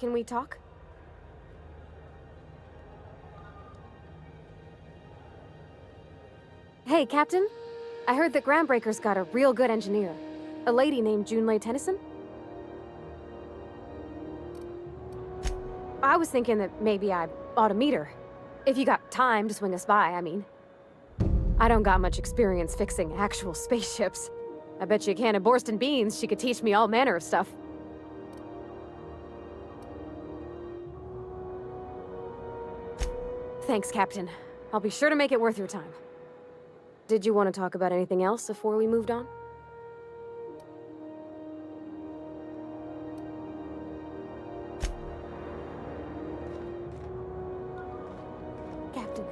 Can we talk? Hey, Captain. I heard that Groundbreaker's got a real good engineer. A lady named Junlei Tennyson? I was thinking that maybe I ought to meet her. If you got time to swing us by, I mean. I don't got much experience fixing actual spaceships. I bet you a can of Borston beans she could teach me all manner of stuff. Thanks, Captain. I'll be sure to make it worth your time. Did you want to talk about anything else before we moved on? Captain.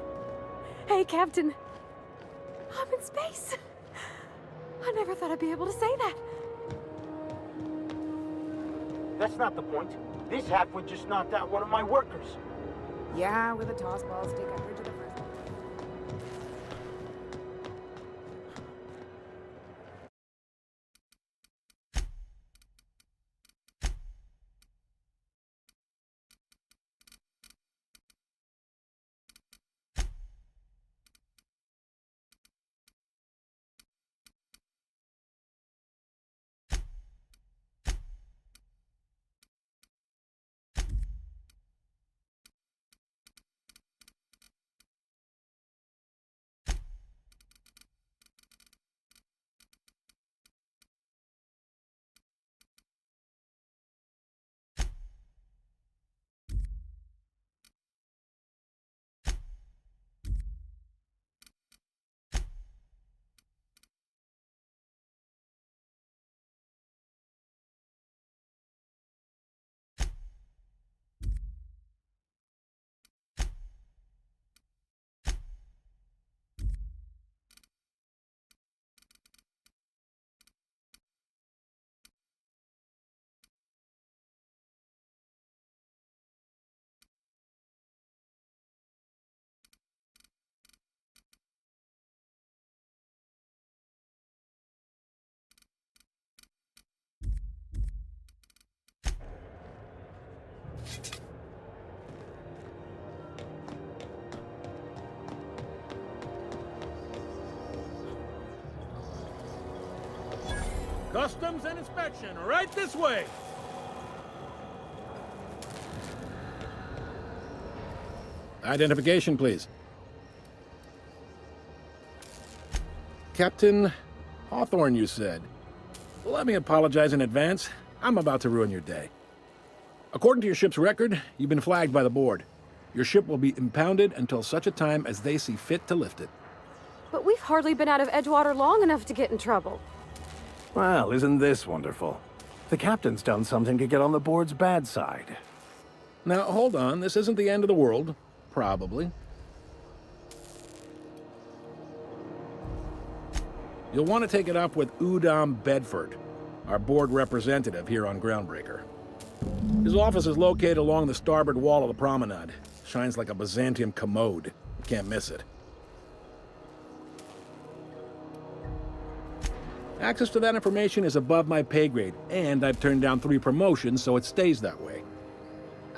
Hey, Captain. I'm in space. I never thought I'd be able to say that. That's not the point. This halfwit just knocked out one of my workers. Yeah, with a toss ball stick, I heard you the first. Customs and inspection, right this way! Identification, please. Captain Hawthorne, you said. Let me apologize in advance. I'm about to ruin your day. According to your ship's record, you've been flagged by the board. Your ship will be impounded until such a time as they see fit to lift it. But we've hardly been out of Edgewater long enough to get in trouble. Well, isn't this wonderful? The captain's done something to get on the board's bad side. Now, hold on. This isn't the end of the world. Probably. You'll want to take it up with Udom Bedford, our board representative here on Groundbreaker. His office is located along the starboard wall of the promenade. Shines like a Byzantium commode. You can't miss it. Access to that information is above my pay grade, and I've turned down 3 promotions, so it stays that way.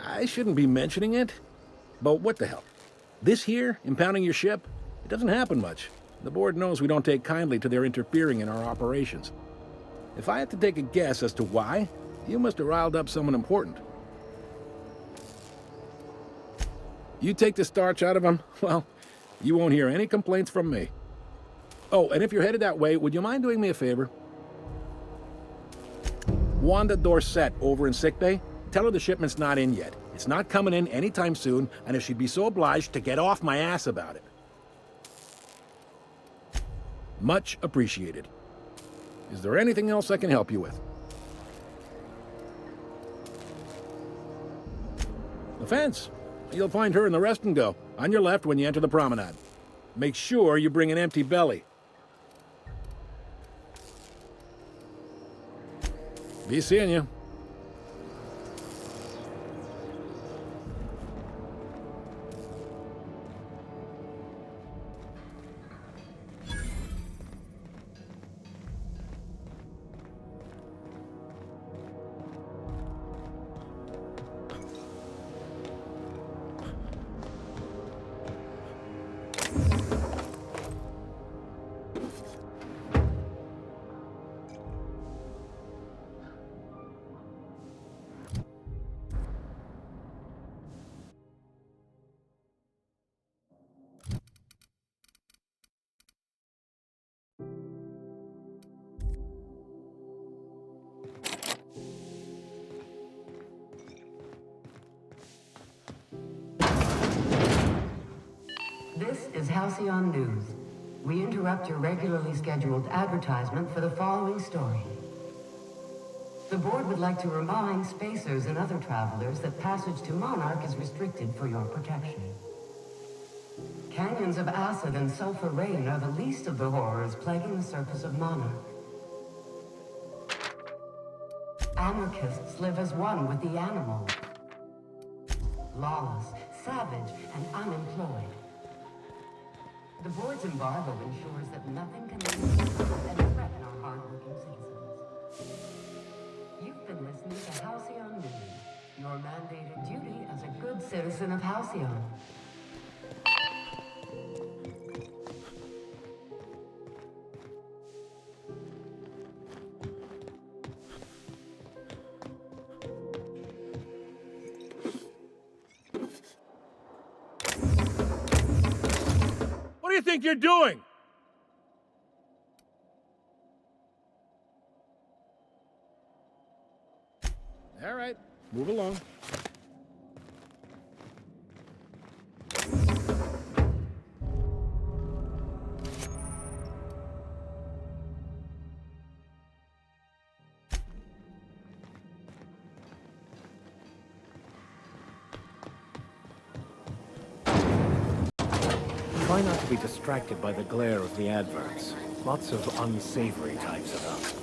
I shouldn't be mentioning it, but what the hell? This here, impounding your ship, it doesn't happen much. The board knows we don't take kindly to their interfering in our operations. If I had to take a guess as to why, you must have riled up someone important. You take the starch out of them, well, you won't hear any complaints from me. Oh, and if you're headed that way, would you mind doing me a favor? Wanda Dorset over in sickbay, tell her the shipment's not in yet. It's not coming in anytime soon, and if she'd be so obliged to get off my ass about it. Much appreciated. Is there anything else I can help you with? The fence. You'll find her in the rest and go, on your left when you enter the promenade. Make sure you bring an empty belly. Be seeing you. This is Halcyon News. We interrupt your regularly scheduled advertisement for the following story. The board would like to remind spacers and other travelers that passage to Monarch is restricted for your protection. Canyons of acid and sulfur rain are the least of the horrors plaguing the surface of Monarch. Anarchists live as one with the animals. Lawless, savage, and unemployed. The board's embargo ensures that nothing can leave and threaten our hard-working citizens. You've been listening to Halcyon News, your mandated duty as a good citizen of Halcyon. What do you think you're doing? All right, move along. Try not to be distracted by the glare of the adverts. Lots of unsavory types about.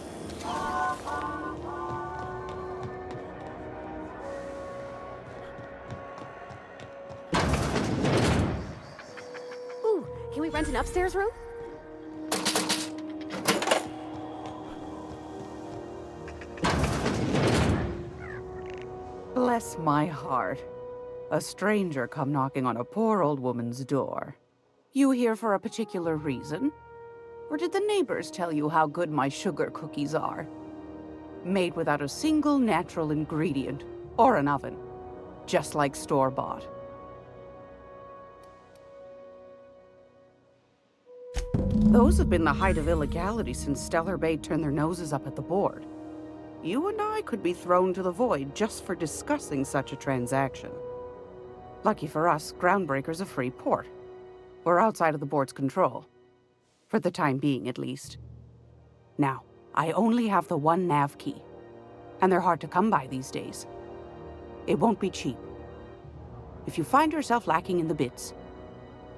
Ooh, can we rent an upstairs room? Bless my heart. A stranger come knocking on a poor old woman's door. You here for a particular reason? Or did the neighbors tell you how good my sugar cookies are? Made without a single natural ingredient, or an oven. Just like store-bought. Those have been the height of illegality since Stellar Bay turned their noses up at the board. You and I could be thrown to the void just for discussing such a transaction. Lucky for us, Groundbreaker's a free port. We're outside of the board's control. For the time being, at least. Now, I only have the one nav key. And they're hard to come by these days. It won't be cheap. If you find yourself lacking in the bits,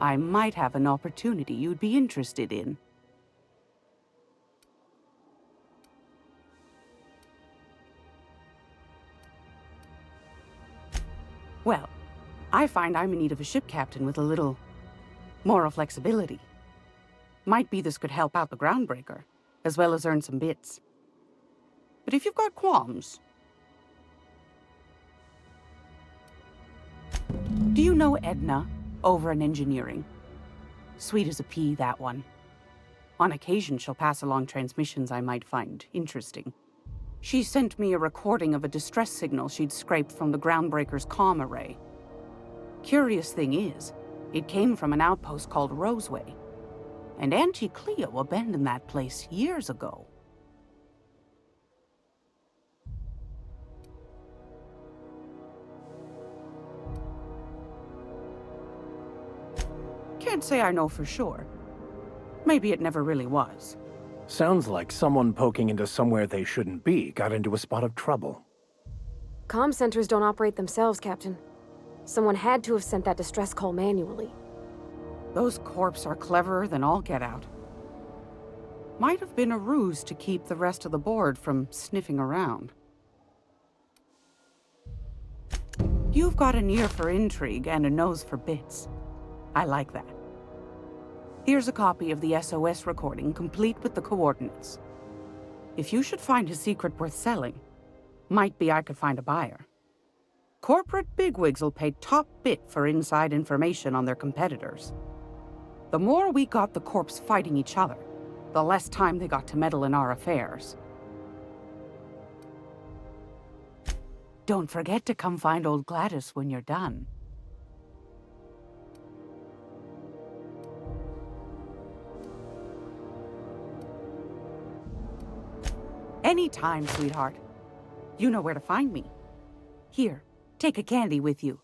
I might have an opportunity you'd be interested in. Well, I find I'm in need of a ship captain with a little moral flexibility. Might be this could help out the Groundbreaker, as well as earn some bits. But if you've got qualms... Do you know Edna, over in engineering? Sweet as a pea, that one. On occasion, she'll pass along transmissions I might find interesting. She sent me a recording of a distress signal she'd scraped from the Groundbreaker's comm array. Curious thing is, it came from an outpost called Roseway. And Auntie Cleo abandoned that place years ago. Can't say I know for sure. Maybe it never really was. Sounds like someone poking into somewhere they shouldn't be got into a spot of trouble. Comm centers don't operate themselves, Captain. Someone had to have sent that distress call manually. Those corps are cleverer than all get out. Might have been a ruse to keep the rest of the board from sniffing around. You've got an ear for intrigue and a nose for bits. I like that. Here's a copy of the SOS recording, complete with the coordinates. If you should find a secret worth selling, might be I could find a buyer. Corporate bigwigs will pay top bit for inside information on their competitors. The more we got the corps fighting each other, the less time they got to meddle in our affairs. Don't forget to come find old Gladys when you're done. Anytime, sweetheart. You know where to find me. Here, take a candy with you.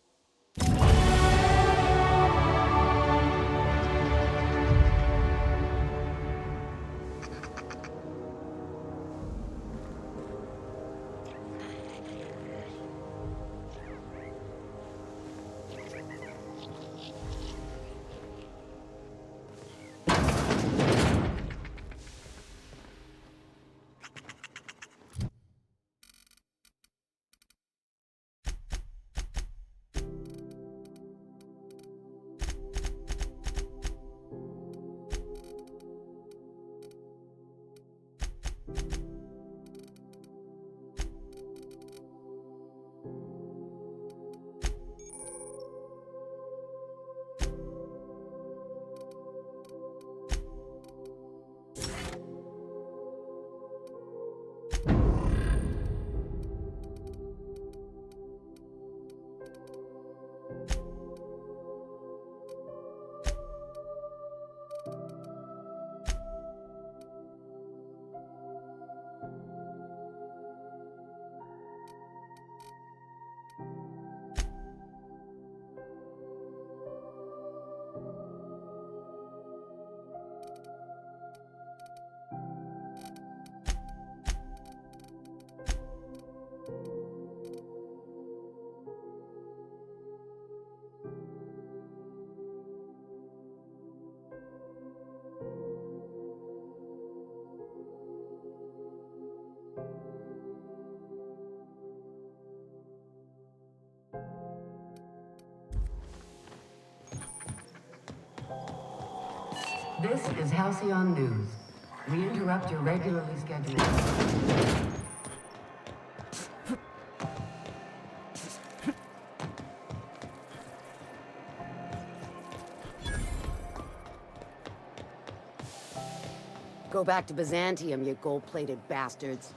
This is Halcyon News. We interrupt your regularly scheduled... Go back to Byzantium, you gold-plated bastards.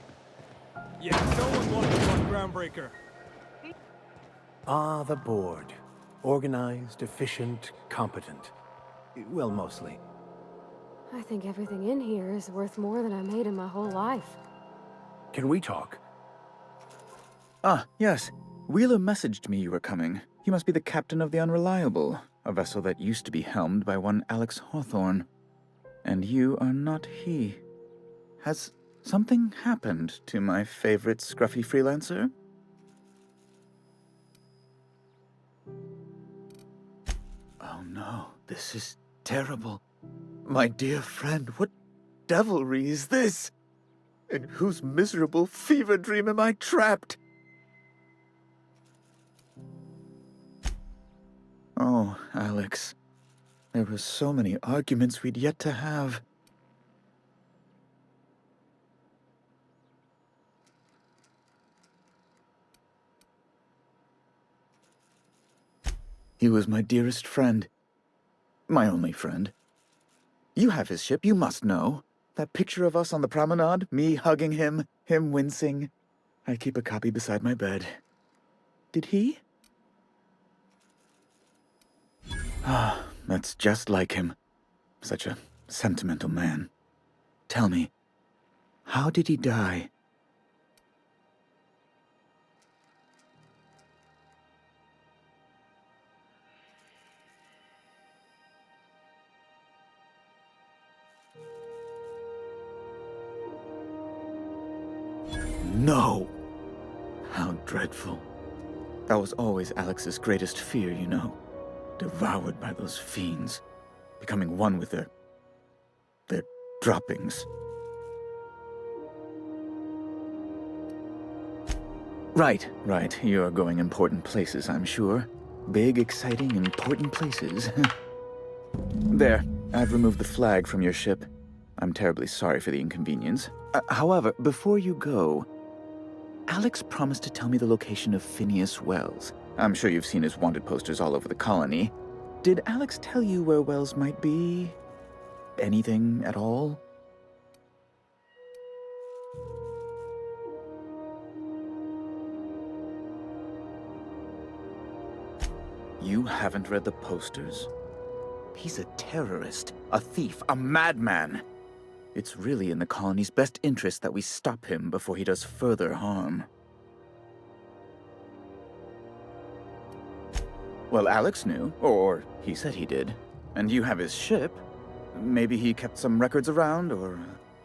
Yeah, no one wants you on Groundbreaker. Ah, the board. Organized, efficient, competent. Well, mostly. I think everything in here is worth more than I made in my whole life. Can we talk? Ah, yes. Wheeler messaged me you were coming. He must be the captain of the Unreliable, a vessel that used to be helmed by one Alex Hawthorne. And you are not he. Has something happened to my favorite scruffy freelancer? Oh no, this is terrible. My dear friend, what devilry is this? In whose miserable fever dream am I trapped? Oh, Alex. There were so many arguments we'd yet to have. He was my dearest friend. My only friend. You have his ship, you must know. That picture of us on the promenade, me hugging him, him wincing. I keep a copy beside my bed. Did he? Ah, that's just like him. Such a sentimental man. Tell me, how did he die? No! How dreadful. That was always Alex's greatest fear, you know. Devoured by those fiends. Becoming one with their droppings. Right. You're going important places, I'm sure. Big, exciting, important places. There, I've removed the flag from your ship. I'm terribly sorry for the inconvenience. However, before you go, Alex promised to tell me the location of Phineas Wells. I'm sure you've seen his wanted posters all over the colony. Did Alex tell you where Wells might be? Anything at all? You haven't read the posters? He's a terrorist, a thief, a madman. It's really in the colony's best interest that we stop him before he does further harm. Well, Alex knew, or he said he did. And you have his ship. Maybe he kept some records around, or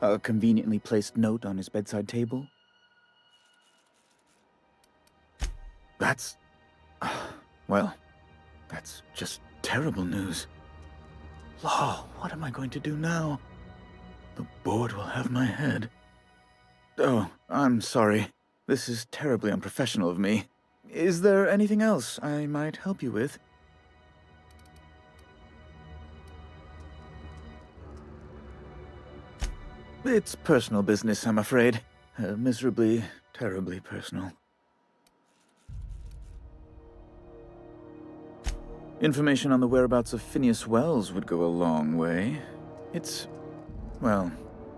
a conveniently placed note on his bedside table. That's... well, that's just terrible news. Law, what am I going to do now? The board will have my head. Oh, I'm sorry. This is terribly unprofessional of me. Is there anything else I might help you with? It's personal business, I'm afraid. Miserably, terribly personal. Information on the whereabouts of Phineas Wells would go a long way. Well,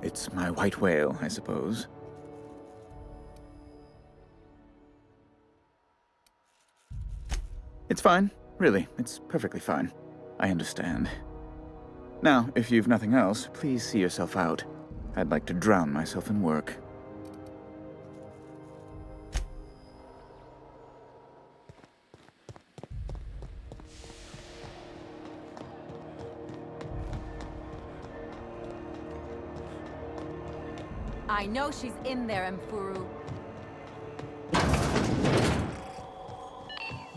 it's my white whale, I suppose. It's fine. Really, it's perfectly fine. I understand. Now, if you've nothing else, please see yourself out. I'd like to drown myself in work. I know she's in there, Mfuru.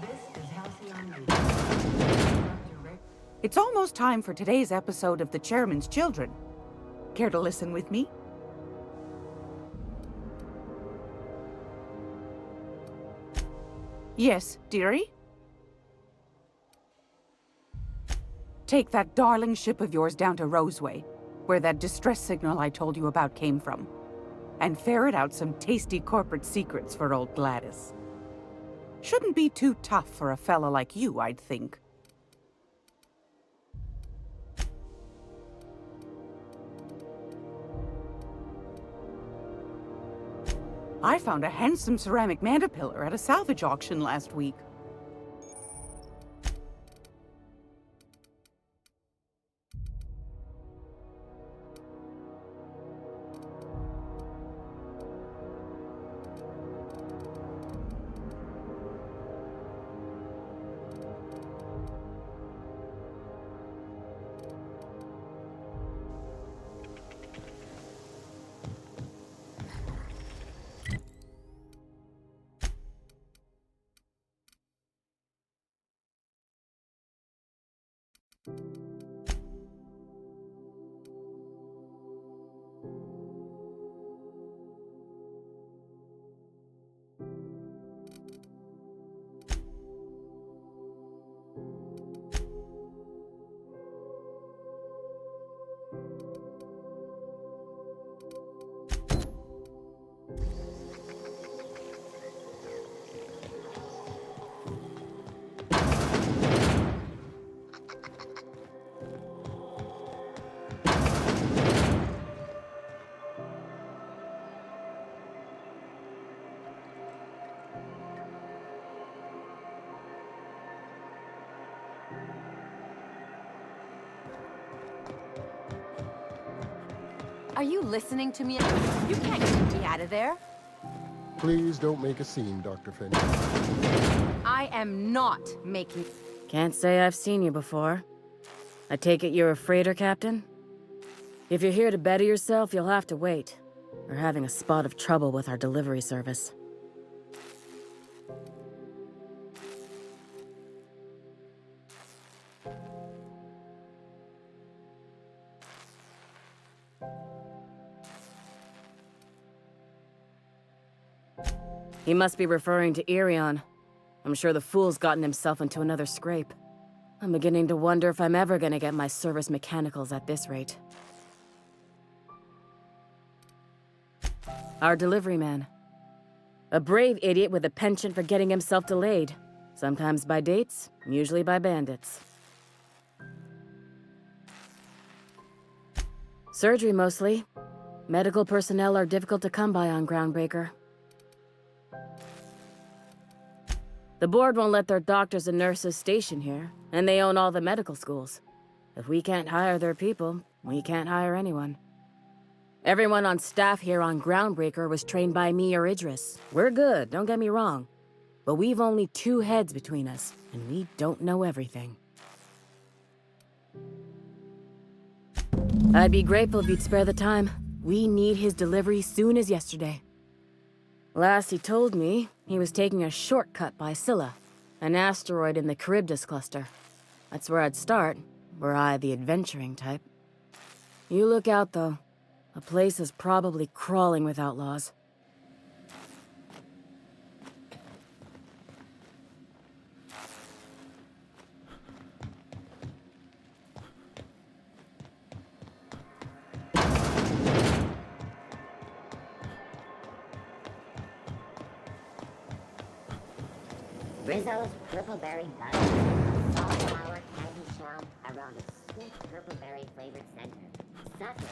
This is Halcyon News. It's almost time for today's episode of The Chairman's Children. Care to listen with me? Yes, dearie? Take that darling ship of yours down to Roseway, where that distress signal I told you about came from, and ferret out some tasty corporate secrets for old Gladys. Shouldn't be too tough for a fella like you, I'd think. I found a handsome ceramic mandapillar at a salvage auction last week. Are you listening to me? You can't get me out of there. Please don't make a scene, Dr. Finn. I am not making... Can't say I've seen you before. I take it you're a freighter captain? If you're here to better yourself, you'll have to wait. We're having a spot of trouble with our delivery service. He must be referring to Irion. I'm sure the fool's gotten himself into another scrape. I'm beginning to wonder if I'm ever gonna get my service mechanicals at this rate. Our delivery man. A brave idiot with a penchant for getting himself delayed. Sometimes by dates, usually by bandits. Surgery mostly. Medical personnel are difficult to come by on Groundbreaker. The board won't let their doctors and nurses station here, and they own all the medical schools. If we can't hire their people, we can't hire anyone. Everyone on staff here on Groundbreaker was trained by me or Idris. We're good, don't get me wrong. But we've only 2 heads between us, and we don't know everything. I'd be grateful if you'd spare the time. We need his delivery soon as yesterday. Last he told me, he was taking a shortcut by Scylla, an asteroid in the Charybdis cluster. That's where I'd start, were I the adventuring type. You look out, though. The place is probably crawling with outlaws. Rizzo's Purpleberry Butter. Salt, flour, candy shell, around a sweet purpleberry flavored center. Such a good.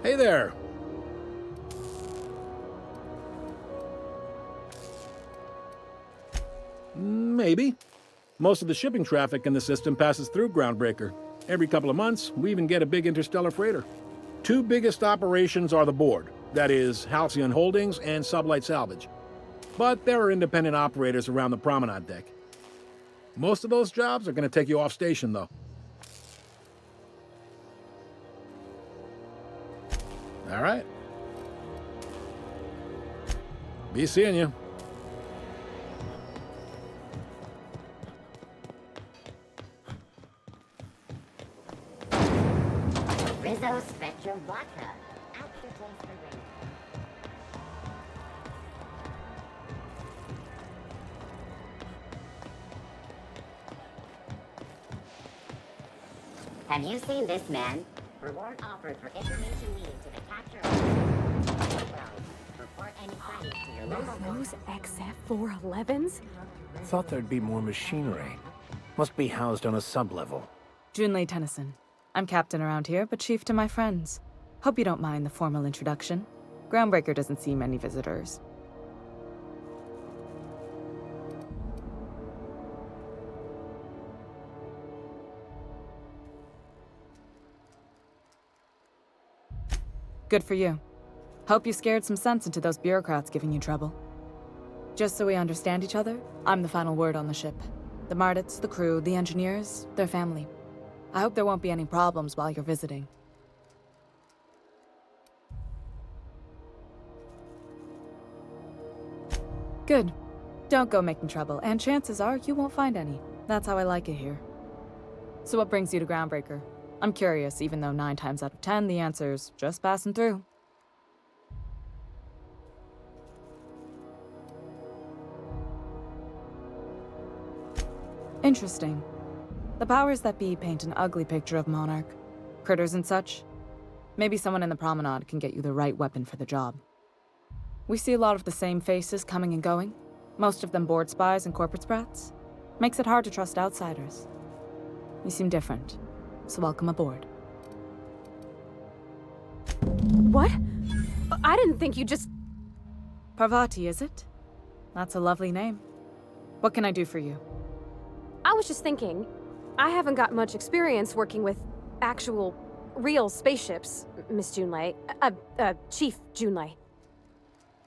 Hey there! Maybe. Most of the shipping traffic in the system passes through Groundbreaker. Every couple of months, we even get a big interstellar freighter. Two biggest operations are the board, that is, Halcyon Holdings and Sublight Salvage. But there are independent operators around the promenade deck. Most of those jobs are going to take you off station, though. All right. Be seeing you. Rizzo Spectrum Vodka. Aftertaste for rain. Have you seen this man? Reward offered for information leading to the capture of... Well, report any findings to your local... Those XF-411s? Thought there'd be more machinery. Must be housed on a sub-level. Junlei Tennyson. I'm captain around here, but chief to my friends. Hope you don't mind the formal introduction. Groundbreaker doesn't see many visitors. Good for you. Hope you scared some sense into those bureaucrats giving you trouble. Just so we understand each other, I'm the final word on the ship. The Mardits, the crew, the engineers, their family. I hope there won't be any problems while you're visiting. Good. Don't go making trouble, and chances are you won't find any. That's how I like it here. So what brings you to Groundbreaker? I'm curious, even though 9 times out of 10 the answer's just passing through. Interesting. The powers that be paint an ugly picture of Monarch. Critters and such. Maybe someone in the promenade can get you the right weapon for the job. We see a lot of the same faces coming and going. Most of them board spies and corporate sprats. Makes it hard to trust outsiders. You seem different, so welcome aboard. What? I didn't think you just... Parvati, is it? That's a lovely name. What can I do for you? I was just thinking, I haven't got much experience working with actual, real spaceships, Miss Junlei. Chief Junlei.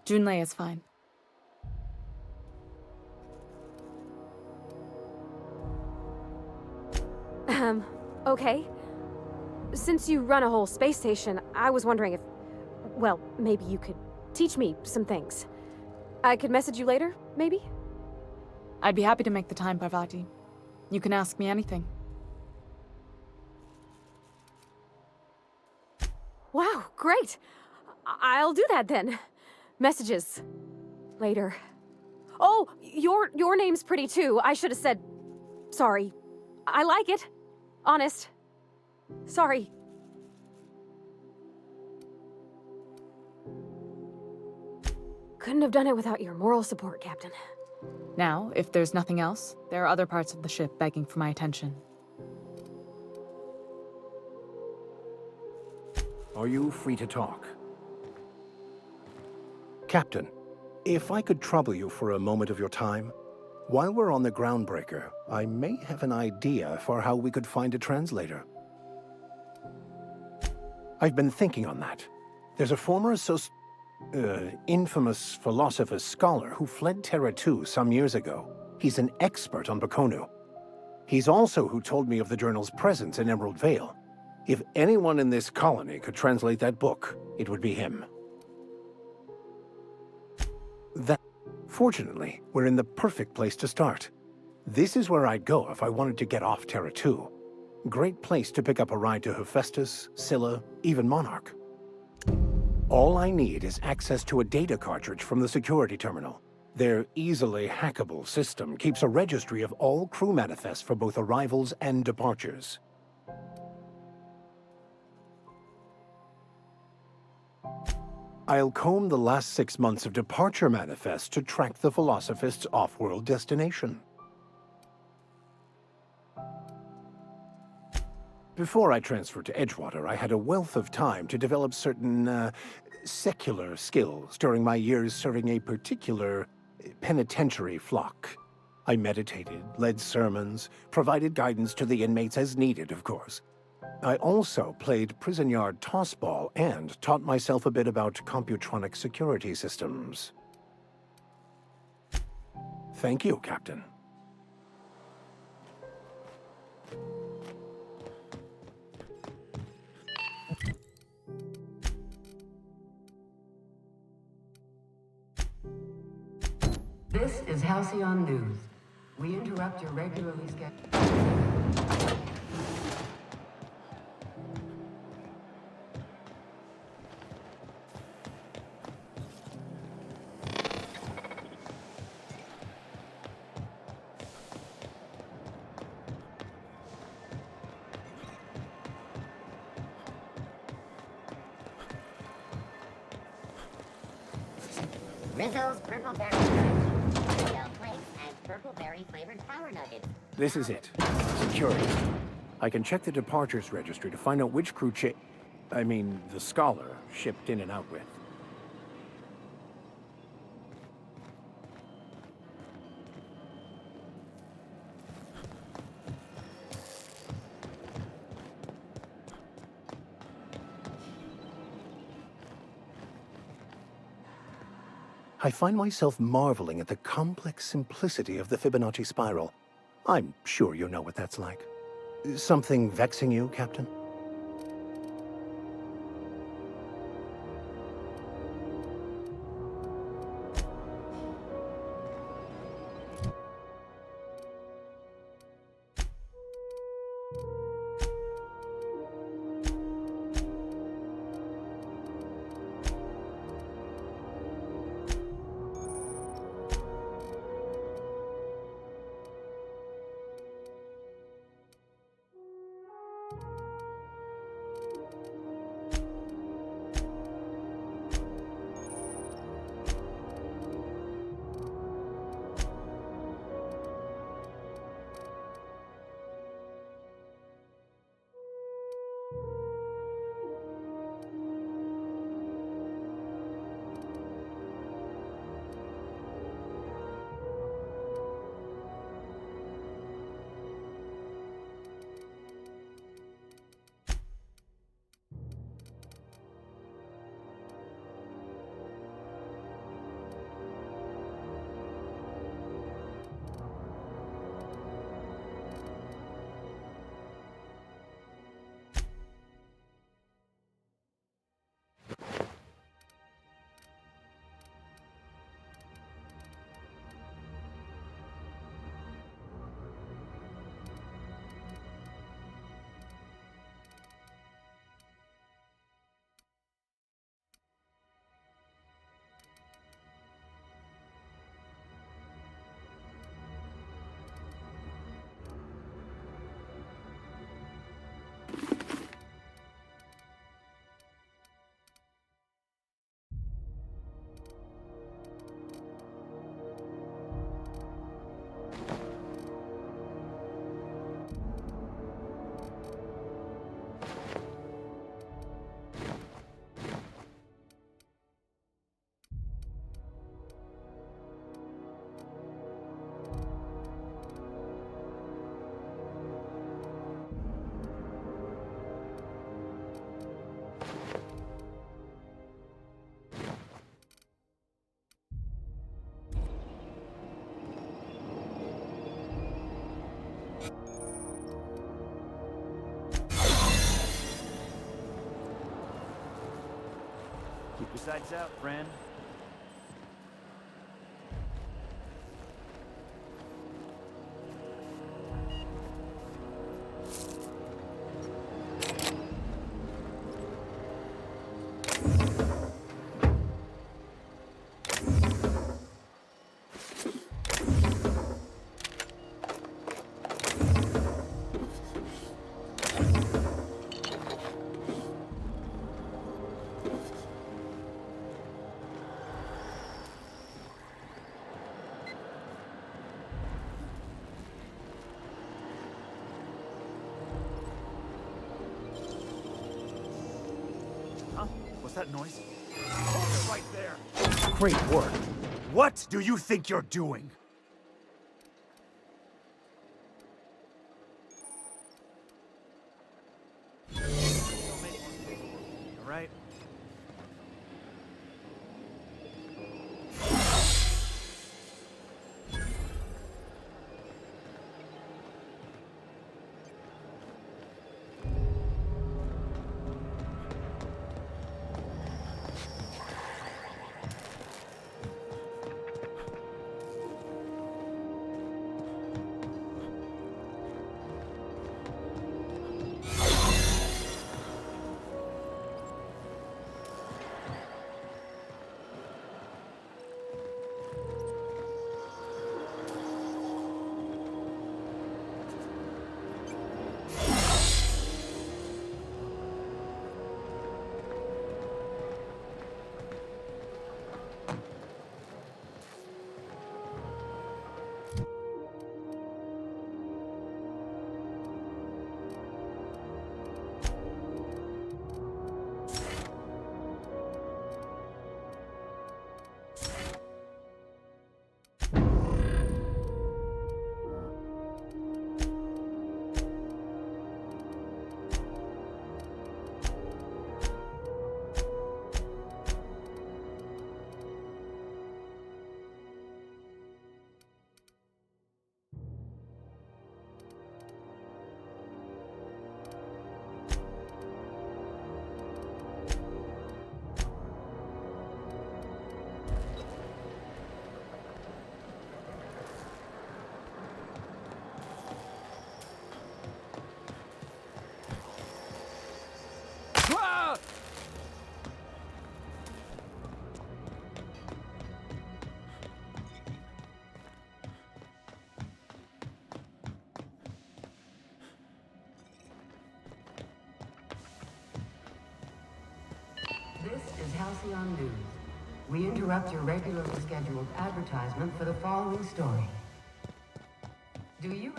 Junlei is fine. Okay. Since you run a whole space station, I was wondering if... Well, maybe you could teach me some things. I could message you later, maybe? I'd be happy to make the time, Parvati. You can ask me anything. Wow, great! I'll do that then. Messages. Later. Oh, your name's pretty too. I should have said... Sorry. I like it. Honest. Sorry. Couldn't have done it without your moral support, Captain. Now, if there's nothing else, there are other parts of the ship begging for my attention. Are you free to talk? Captain, if I could trouble you for a moment of your time, while we're on the Groundbreaker, I may have an idea for how we could find a translator. I've been thinking on that. There's a former infamous philosopher scholar who fled Terra 2 some years ago. He's an expert on Bakonu. He's also who told me of the journal's presence in Emerald Vale. If anyone in this colony could translate that book, it would be him. Fortunately, we're in the perfect place to start. This is where I'd go if I wanted to get off Terra 2. Great place to pick up a ride to Hephaestus, Scylla, even Monarch. All I need is access to a data cartridge from the security terminal. Their easily hackable system keeps a registry of all crew manifests for both arrivals and departures. I'll comb the last 6 months of departure manifests to track the Philosophist's off-world destination. Before I transferred to Edgewater, I had a wealth of time to develop certain, secular skills during my years serving a particular penitentiary flock. I meditated, led sermons, provided guidance to the inmates as needed, of course. I also played prison yard tossball and taught myself a bit about computronic security systems. Thank you, Captain. This is Halcyon News. We interrupt your regularly scheduled... Rizzo's Purple Berry Crunch, Shell Flakes, and Purple Berry flavored Power Nuggets. This is it. Security. I can check the departures registry to find out which crew the Scholar shipped in and out with. I find myself marveling at the complex simplicity of the Fibonacci spiral. I'm sure you know what that's like. Something vexing you, Captain? Keep your sights out, friend. What's that noise? Hold it right there! Great work. What do you think you're doing? right? This is Halcyon News. We interrupt your regularly scheduled advertisement for the following story. Do you...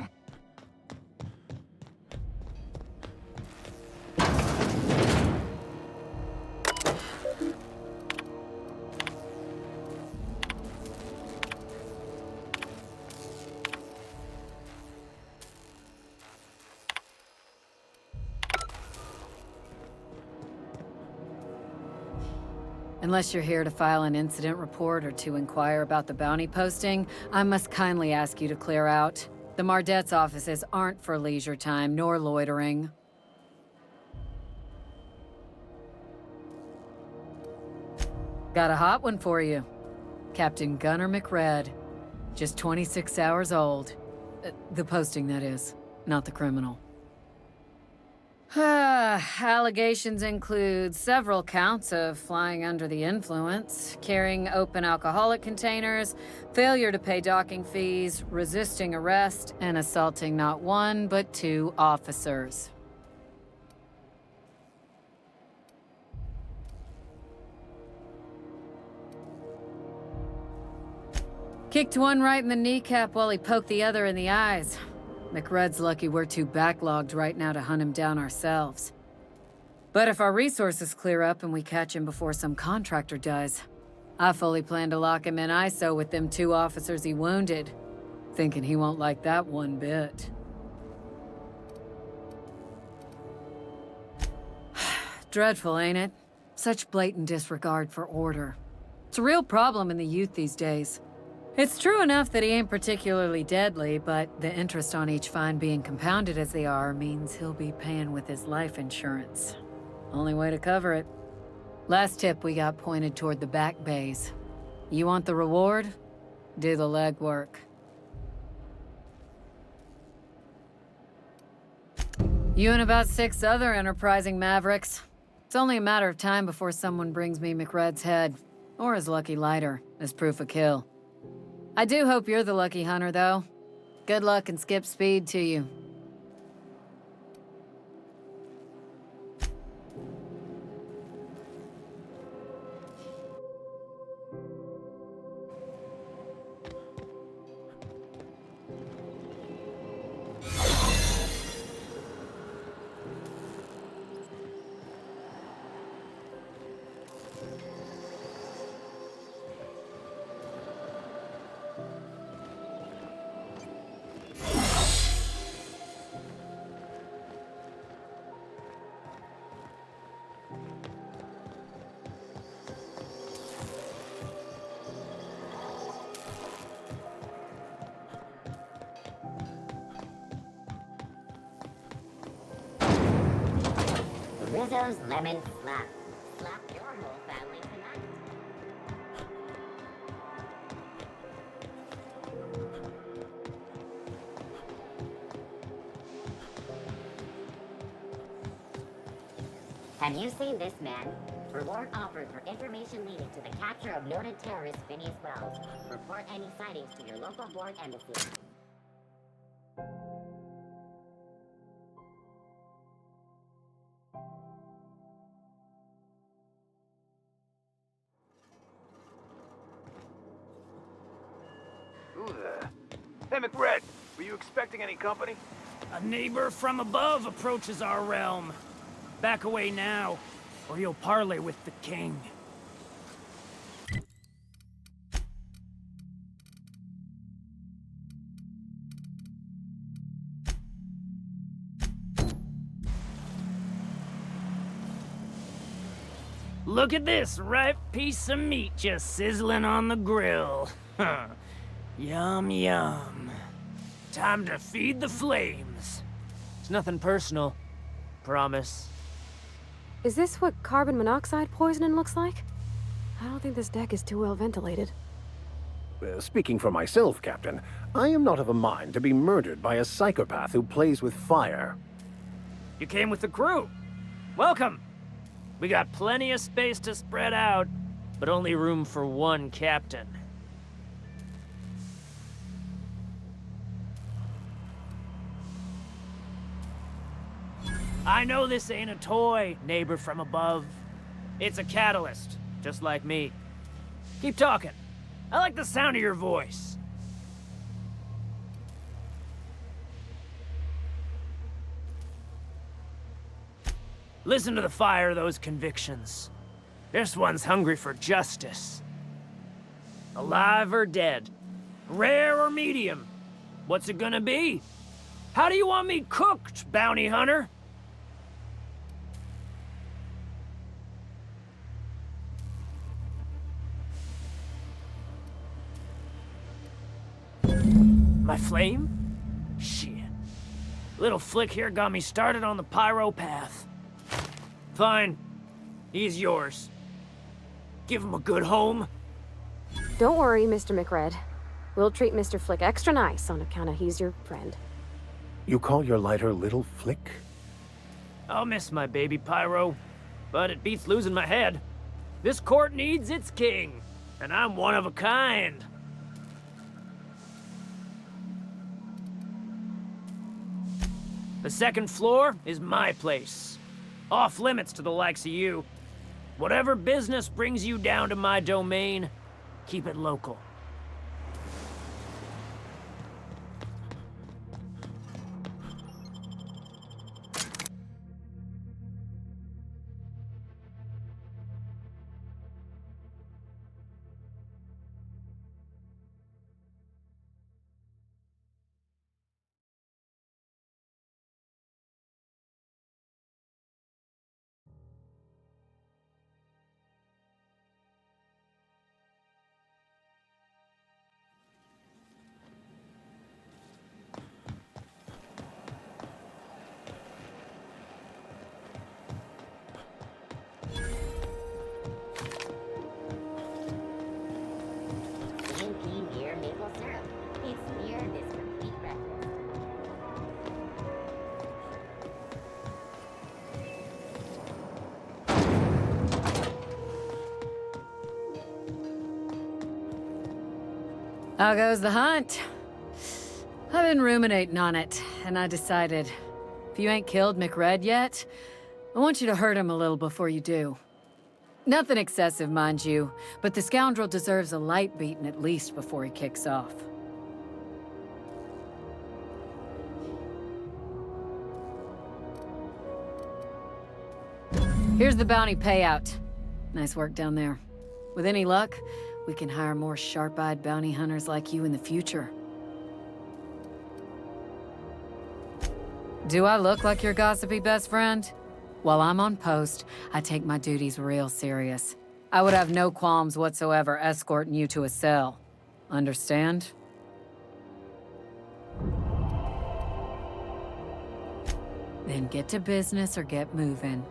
Unless you're here to file an incident report or to inquire about the bounty posting, I must kindly ask you to clear out. The Mardet's offices aren't for leisure time nor loitering. Got a hot one for you. Captain Gunnar McRed. Just 26 hours old. The posting, that is, not the criminal. Allegations include several counts of flying under the influence, carrying open alcoholic containers, failure to pay docking fees, resisting arrest, and assaulting not one, but 2 officers. Kicked one right in the kneecap while he poked the other in the eyes. McRed's lucky we're too backlogged right now to hunt him down ourselves. But if our resources clear up and we catch him before some contractor does, I fully plan to lock him in ISO with them 2 officers he wounded, thinking he won't like that one bit. Dreadful, ain't it? Such blatant disregard for order. It's a real problem in the youth these days. It's true enough that he ain't particularly deadly, but the interest on each fine being compounded as they are means he'll be paying with his life insurance. Only way to cover it. Last tip we got pointed toward the back bays. You want the reward? Do the legwork. You and about 6 other enterprising mavericks. It's only a matter of time before someone brings me McRed's head, or his lucky lighter, as proof of kill. I do hope you're the lucky hunter, though. Good luck and skip speed to you. Rizzo's Lemon Slap. Slap your whole family tonight. Have you seen this man? Reward offered for information leading to the capture of noted terrorist Phineas Wells. Report any sightings to your local board embassy. Who the? Hey, McRed, were you expecting any company? A neighbor from above approaches our realm. Back away now, or you'll parley with the king. Look at this ripe piece of meat just sizzling on the grill. Yum, yum. Time to feed the flames. It's nothing personal. Promise. Is this what carbon monoxide poisoning looks like? I don't think this deck is too well ventilated. Speaking for myself, Captain, I am not of a mind to be murdered by a psychopath who plays with fire. You came with the crew. Welcome. We got plenty of space to spread out, but only room for one captain. I know this ain't a toy, neighbor from above. It's a catalyst, just like me. Keep talking. I like the sound of your voice. Listen to the fire of those convictions. This one's hungry for justice. Alive or dead? Rare or medium? What's it gonna be? How do you want me cooked, bounty hunter? My flame? Shit. Little flick here got me started on the pyro path. Fine. He's yours. Give him a good home. Don't worry, Mr. McRed. We'll treat Mr. Flick extra nice on account of he's your friend. You call your lighter Little Flick? I'll miss my baby pyro, but it beats losing my head. This court needs its king, and I'm one of a kind. The second floor is my place. Off limits to the likes of you. Whatever business brings you down to my domain, keep it local. How goes the hunt? I've been ruminating on it, and I decided, if you ain't killed McRed yet, I want you to hurt him a little before you do. Nothing excessive, mind you, but the scoundrel deserves a light beating at least before he kicks off. Here's the bounty payout. Nice work down there. With any luck, we can hire more sharp-eyed bounty hunters like you in the future. Do I look like your gossipy best friend? While I'm on post, I take my duties real serious. I would have no qualms whatsoever escorting you to a cell. Understand? Then get to business or get moving.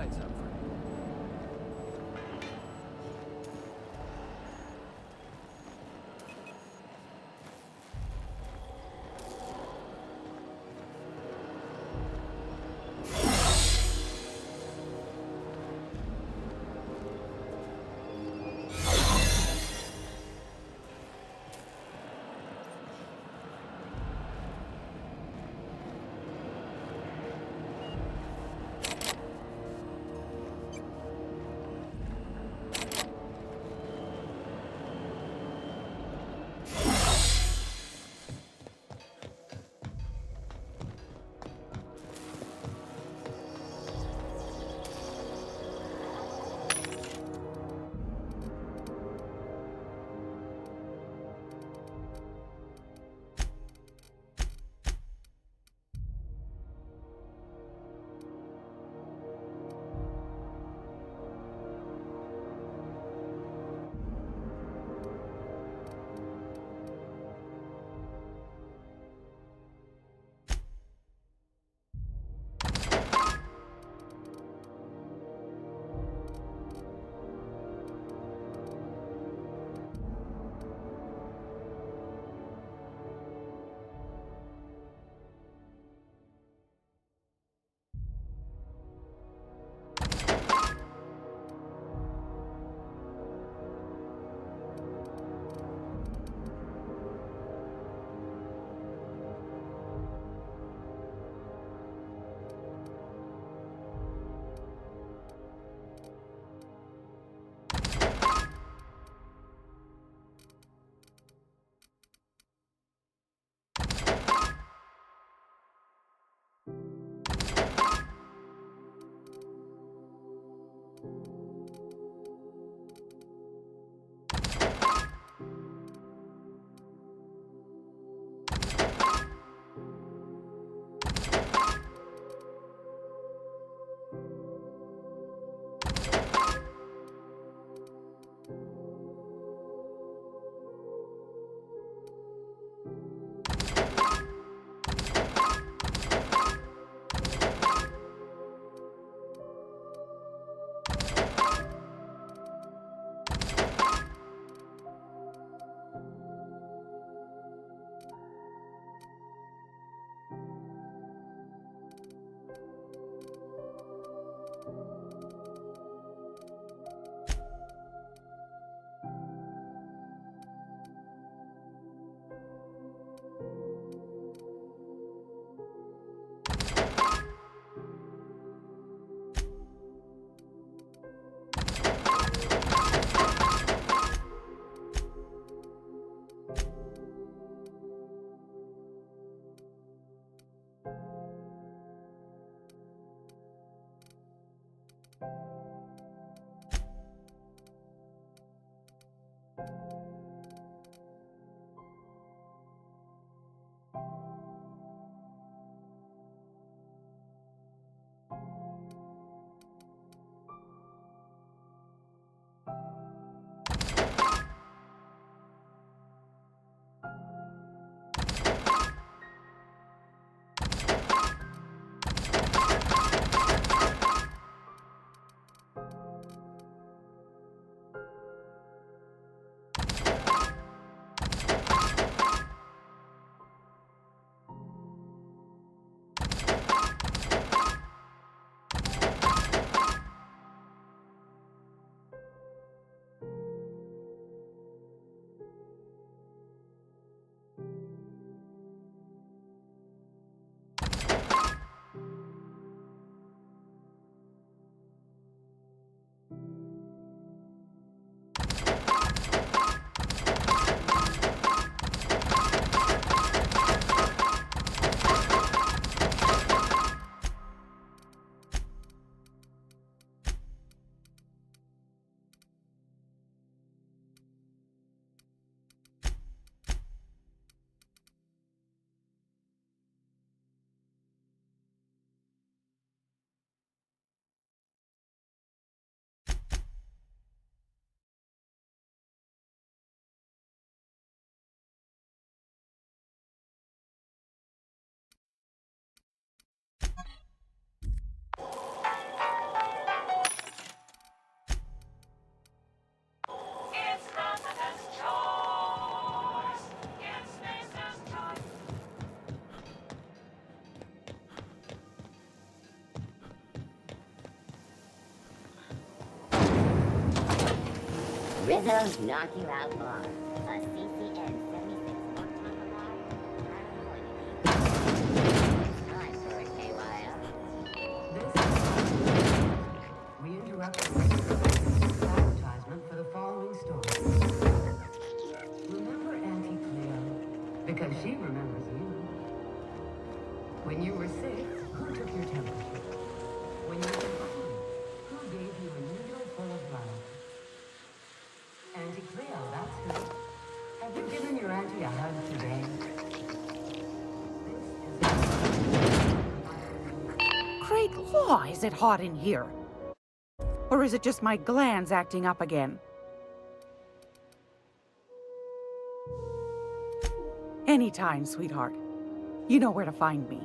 sights up for you. Rizzo's Knock You Out Bar. A CCN 76 one-time bar. It's time for a KYL. We interrupt the advertisement for the following story. Remember Auntie Cleo? Because she remembers you. When you were sick, who took your temperature? When you were hungry, who gave you a needle full of love? Auntie Cleo, that's who. Have you given your auntie a hug today? Great law, is it hot in here? Or is it just my glands acting up again? Anytime, sweetheart. You know where to find me.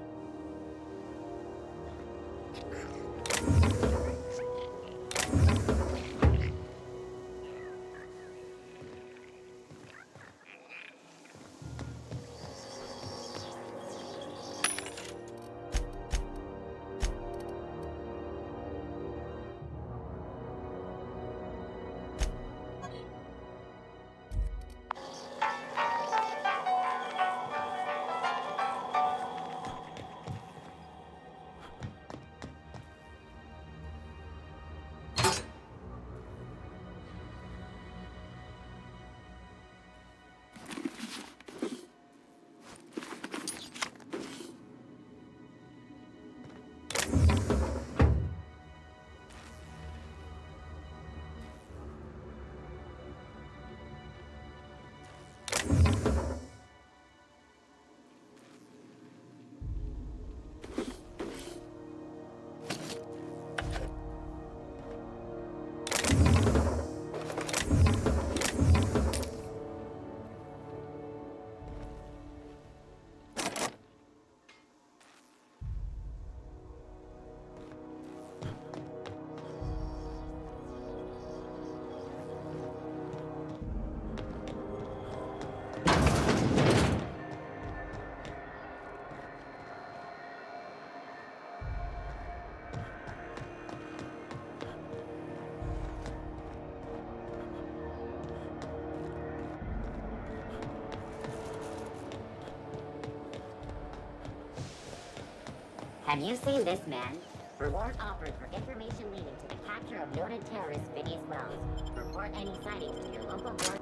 Have you seen this man? Reward offered for information leading to the capture of noted terrorist Phineas Wells. Report any sightings to your local board.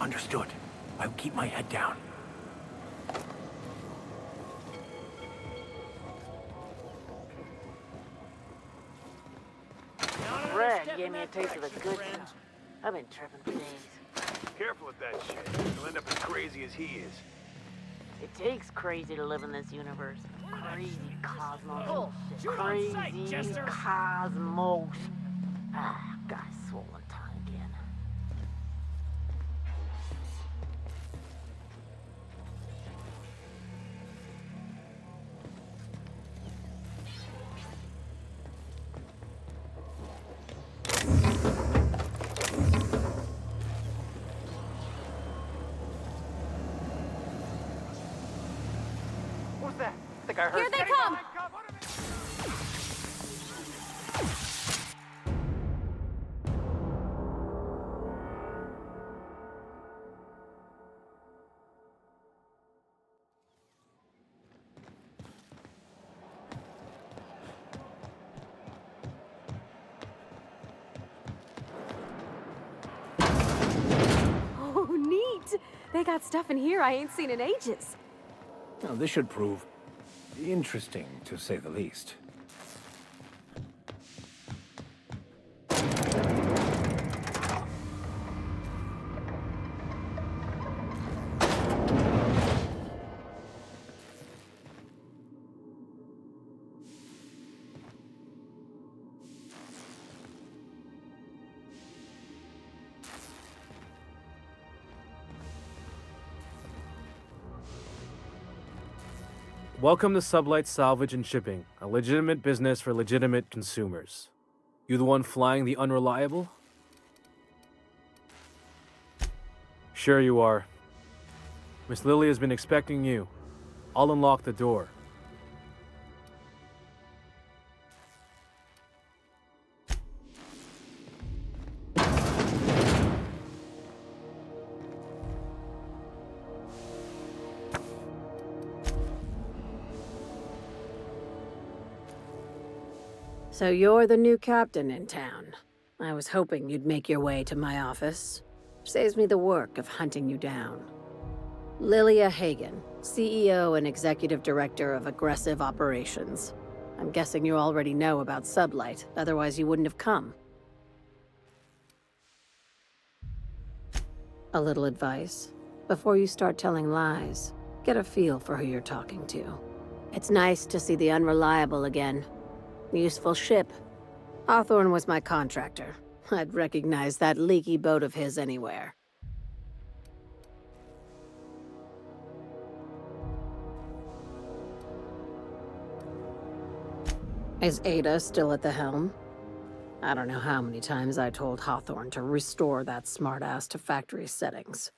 Understood. I'll keep my head down. Red gave me a taste of the good stuff. I've been tripping for days. Careful with that shit. You'll end up as crazy as he is. It takes crazy to live in this universe. Crazy cosmos. Oh, shoot on sight, Crazy Jester. cosmos. Ah, got a swollen tongue again. What's that? I think I heard. Here they come! Oh, neat! They got stuff in here I ain't seen in ages. Now, this should prove interesting, to say the least. Welcome to Sublight Salvage and Shipping, a legitimate business for legitimate consumers. You the one flying the unreliable? Sure you are. Miss Lily has been expecting you. I'll unlock the door. So you're the new captain in town. I was hoping you'd make your way to my office. Saves me the work of hunting you down. Lilia Hagen, CEO and Executive Director of Aggressive Operations. I'm guessing you already know about Sublight, otherwise you wouldn't have come. A little advice. Before you start telling lies, get a feel for who you're talking to. It's nice to see the Unreliable again. Useful ship. Hawthorne was my contractor. I'd recognize that leaky boat of his anywhere. Is Ada still at the helm? I don't know how many times I told Hawthorne to restore that smartass to factory settings.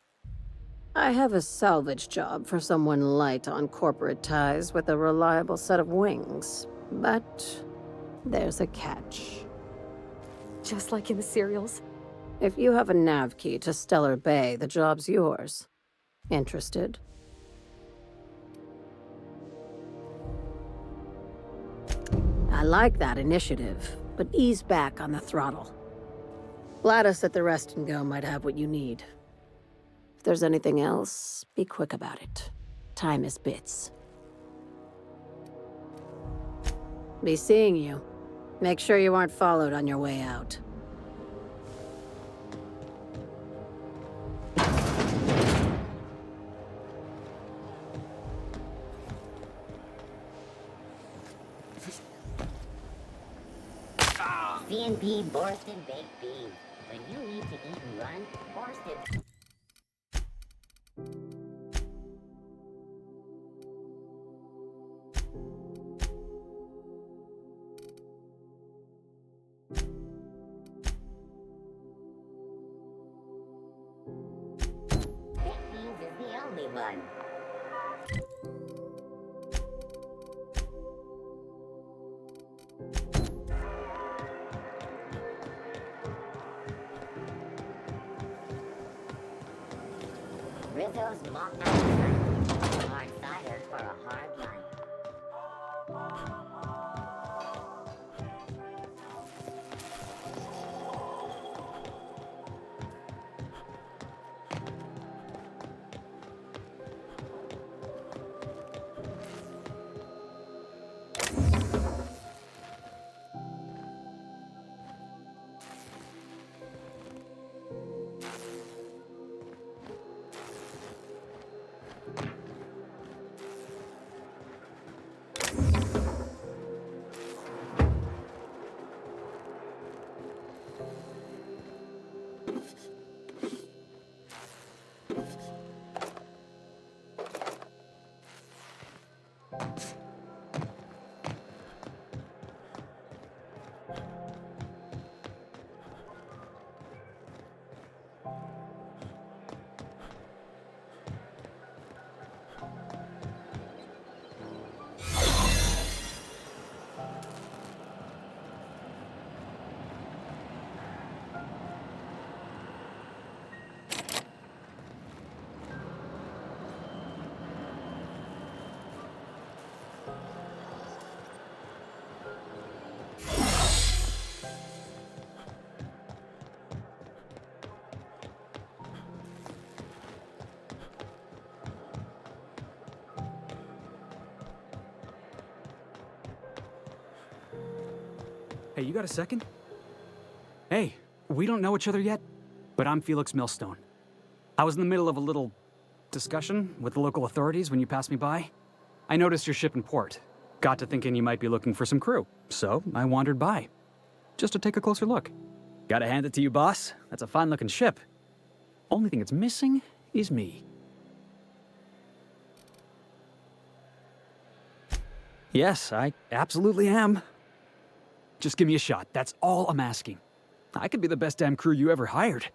I have a salvage job for someone light on corporate ties with a reliable set of wings, but there's a catch. Just like in the serials? If you have a nav key to Stellar Bay, the job's yours. Interested? I like that initiative, but ease back on the throttle. Gladys at the Rest and Go might have what you need. If there's anything else, be quick about it. Time is bits. Be seeing you. Make sure you aren't followed on your way out. C&P Borsted Baked Beans. When you need to eat and run, Borsted... Baked Beans is the only one. Rizzo's mocked out hard cider for a hard life. Hey, you got a second? Hey, we don't know each other yet, but I'm Felix Millstone. I was in the middle of a little discussion with the local authorities when you passed me by. I noticed your ship in port. Got to thinking you might be looking for some crew, so I wandered by, just to take a closer look. Gotta hand it to you, boss. That's a fine-looking ship. Only thing it's missing is me. Yes, I absolutely am. Just give me a shot. That's all I'm asking. I could be the best damn crew you ever hired.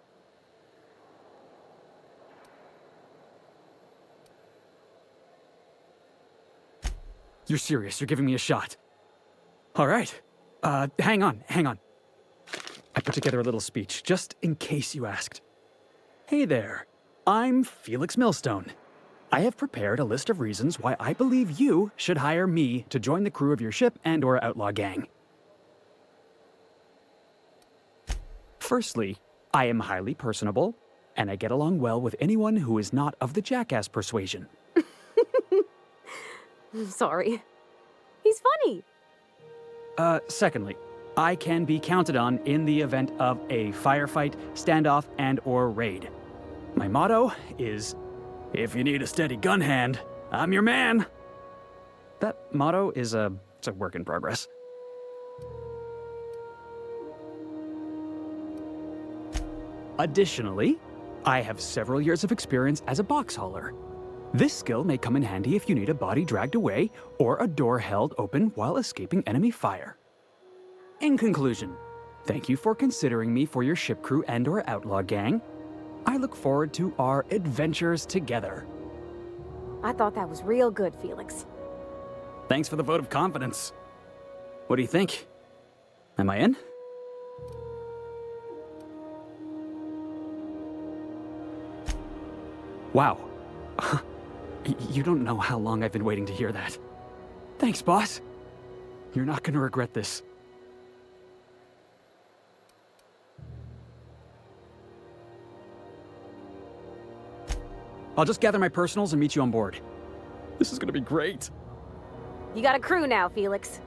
You're serious, you're giving me a shot. All right. Hang on. I put together a little speech, just in case you asked. Hey there, I'm Felix Millstone. I have prepared a list of reasons why I believe you should hire me to join the crew of your ship and/or outlaw gang. Firstly, I am highly personable, and I get along well with anyone who is not of the jackass persuasion. I'm sorry. He's funny. Secondly, I can be counted on in the event of a firefight, standoff, and/or raid. My motto is, if you need a steady gun hand, I'm your man. That motto is it's a work in progress. Additionally, I have several years of experience as a box hauler. This skill may come in handy if you need a body dragged away or a door held open while escaping enemy fire. In conclusion, thank you for considering me for your ship crew and/or outlaw gang. I look forward to our adventures together. I thought that was real good, Felix. Thanks for the vote of confidence. What do you think? Am I in? Wow. You don't know how long I've been waiting to hear that. Thanks, boss. You're not gonna regret this. I'll just gather my personals and meet you on board. This is gonna be great. You got a crew now, Felix.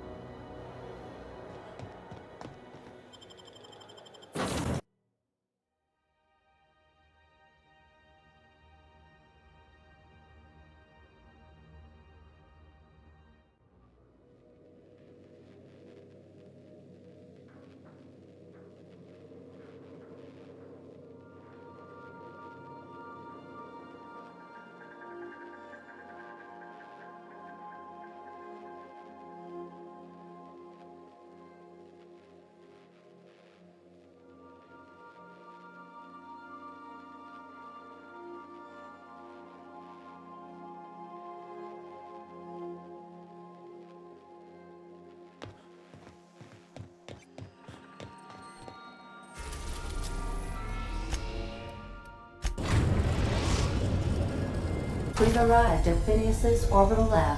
We've arrived at Phineas's orbital lab.